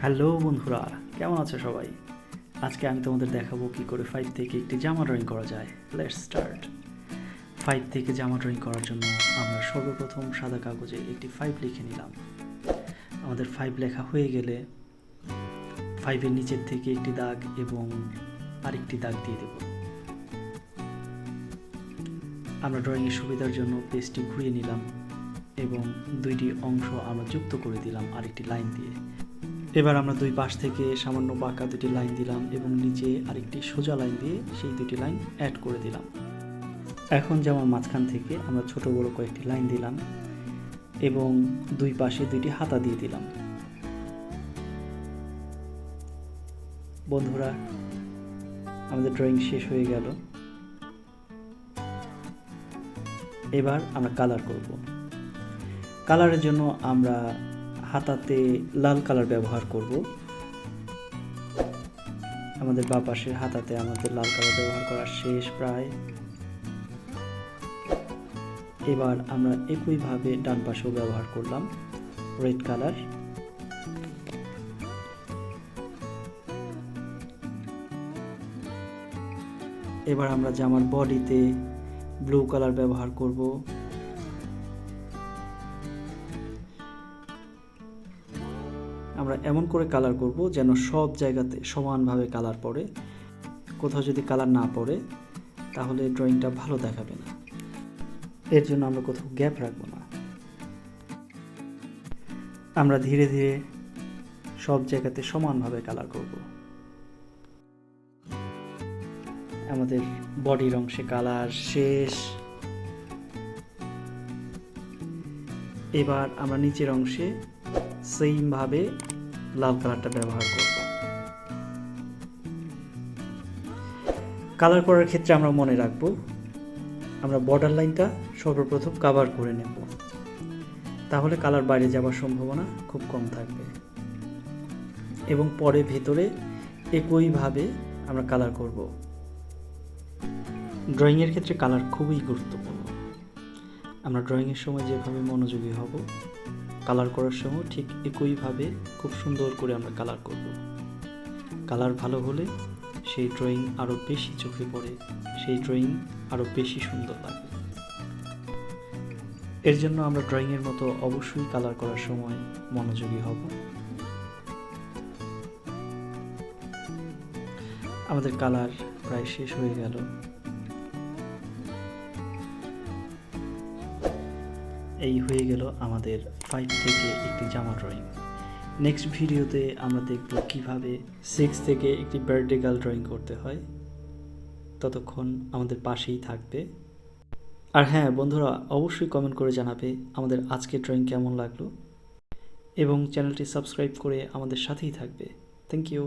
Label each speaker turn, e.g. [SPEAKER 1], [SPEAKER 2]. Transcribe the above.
[SPEAKER 1] Hello বন্ধুরা, কেমন আছো সবাই? আজকে আমি তোমাদের দেখাবো কি করে 5 থেকে একটি জামা ড্রয়িং করা যায়। Let's start. 5 থেকে জামা ড্রয়িং করার জন্য আমরা সর্বপ্রথম সাদা কাগজে একটি 5 লিখে নিলাম। আমাদের 5 লেখা হয়ে গেলে 5 এর নিচের থেকে একটি দাগ এবং আরেকটি দাগ দিয়ে দেব। আমরা ড্রয়িংয়ের সুবিধার জন্য পেজটি ঘুরিয়ে নিলাম এবং দুইটি অংশ আমরা যুক্ত করে দিলাম আরেকটি লাইন দিয়ে। এবার আমরা দুই পাশ থেকে সামান্য বাঁকা দুটি লাইন দিলাম এবং নিচে আরেকটি সোজা লাইন দিয়ে সেই দুটি লাইন অ্যাড করে দিলাম। এখন যেমন মাঝখান থেকে আমরা ছোট বড় কয়েকটি লাইন দিলাম এবং দুই পাশে দুইটি হাতা দিয়ে দিলাম। বন্ধুরা, আমাদের ড্রয়িং শেষ হয়ে গেল। এবার আমরা কালার করব। কালারের জন্য আমরা হাতাতে লাল কালার ব্যবহার করব। আমাদের বাঁ পাশের হাতাতে আমাদের লাল কালার ব্যবহার করা শেষ প্রায়। এবার আমরা একইভাবে ডান পাশেও ব্যবহার করলাম রেড কালার। এবার আমরা জামার বডিতে ব্লু কালার ব্যবহার করব। আমরা এমন করে কালার করব যেন সব জায়গাতে সমানভাবে কালার পড়ে। কোথাও যদি কালার না পড়ে তাহলে ড্রয়িংটা ভালো দেখাবে না। এর জন্য আমরা কোথাও গ্যাপ রাখবো না। আমরা ধীরে ধীরে সব জায়গাতে সমানভাবে কালার করব। আমাদের বডির অংশে কালার শেষ। এবার আমরা নিচের অংশে সেম ভাবে লাল কালারটা ব্যবহার করব। কালার করার ক্ষেত্রে আমরা মনে রাখব আমরা বর্ডার লাইনটা সর্বপ্রথম কভার করে নেব, তাহলে কালার বাইরে যাওয়ার সম্ভাবনা খুব কম থাকবে। এবং পরে ভেতরে একইভাবে আমরা কালার করব। ড্রয়িংয়ের ক্ষেত্রে কালার খুবই গুরুত্বপূর্ণ। আমরা ড্রয়িংয়ের সময় যেভাবে মনোযোগী হব, কালার করার সময় ঠিক একইভাবে খুব সুন্দর করে আমরা কালার করব। কালার ভালো হলে সেই ড্রয়িং আরও বেশি চোখে পড়ে, সেই ড্রয়িং আরও বেশি সুন্দর লাগে। এর জন্য আমরা ড্রয়িংয়ের মতো অবশ্যই কালার করার সময় মনোযোগী হব। আমাদের কালার প্রায় শেষ হয়ে গেল। এই হয়ে গেল আমাদের 5 থেকে একটি জামা ড্রয়িং। নেক্সট ভিডিওতে আমরা দেখব কিভাবে 6 থেকে একটি ভার্টিক্যাল ড্রয়িং করতে হয়। ততক্ষণ আমাদের পাশেই থাকবে। আর হ্যাঁ বন্ধুরা, অবশ্যই কমেন্ট করে জানাবে আমাদের আজকের ড্রয়িং কেমন লাগলো এবং চ্যানেলটি সাবস্ক্রাইব করে আমাদের সাথেই থাকবে। Thank you.